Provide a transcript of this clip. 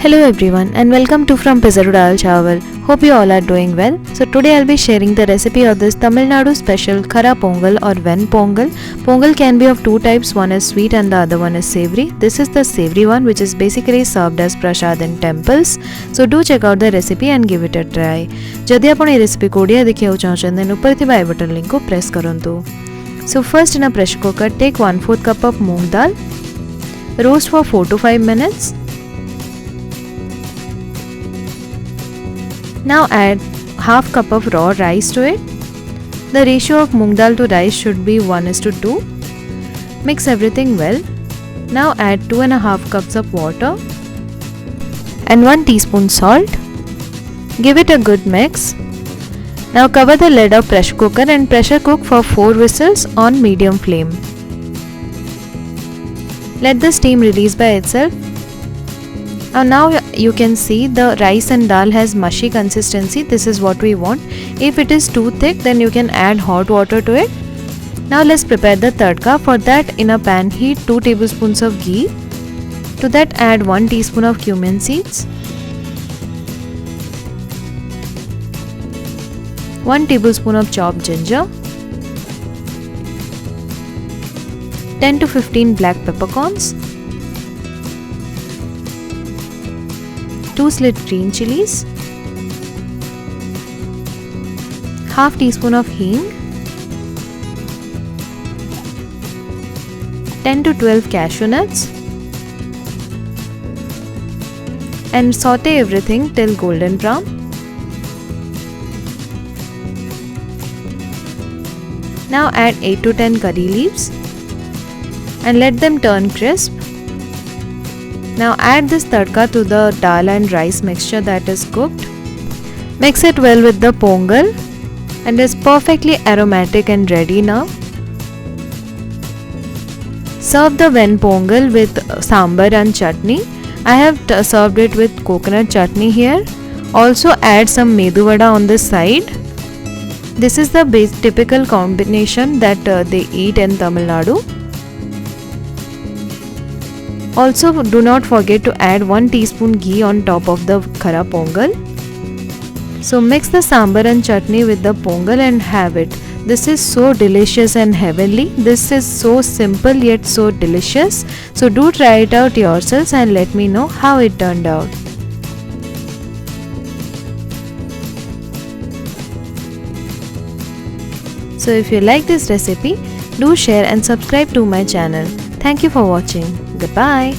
Hello everyone and welcome to frompizzatodalchawal. Hope you all are doing well. So today I'll be sharing the recipe of this Tamil Nadu special Khara Pongal or Ven Pongal. Pongal can be of two types, one is sweet and the other one is savoury. This is the savoury one which is basically served as prasad in temples. So do check out the recipe and give it a try. जदि आपण ए recipe को ओडिया देखिया चाहछन then ऊपर थिबा आई button link को press करंतु. So first in a pressure cooker take 1/4 cup of moong dal. Roast for 4 to 5 minutes. Now add half cup of raw rice to it. The ratio of moong dal to rice should be 1:2. Mix everything well. Now add 2.5 cups of water and 1 teaspoon salt. Give it a good mix. Now cover the lid of pressure cooker and pressure cook for 4 whistles on medium flame. Let the steam release by itself. Now you can see the rice and dal has mushy consistency. This is what we want. If it is too thick, then you can add hot water to it. Now let's prepare the tadka. For that, in a pan heat 2 tablespoons of ghee. To that add 1 teaspoon of cumin seeds, 1 tablespoon of chopped ginger, 10 to 15 black peppercorns, 2 slit green chilies, half teaspoon of hing, 10 to 12 cashew nuts, and saute everything till golden brown. Now add 8 to 10 curry leaves and let them turn crisp. Now add this tadka to the dal and rice mixture that is cooked. Mix it well with the pongal and it's perfectly aromatic and ready now. Serve the Ven Pongal with Sambhar and chutney. I have served it with coconut chutney here. Also add some Medu Vada on the side. This is the typical combination that they eat in Tamil Nadu. Also do not forget to add 1 teaspoon ghee on top of the Khara Pongal. So mix the sambar and chutney with the pongal and have it. This is so delicious and heavenly. This is so simple yet so delicious. So do try it out yourselves and let me know how it turned out. So if you like this recipe, do share and subscribe to my channel. Thank you for watching. Goodbye.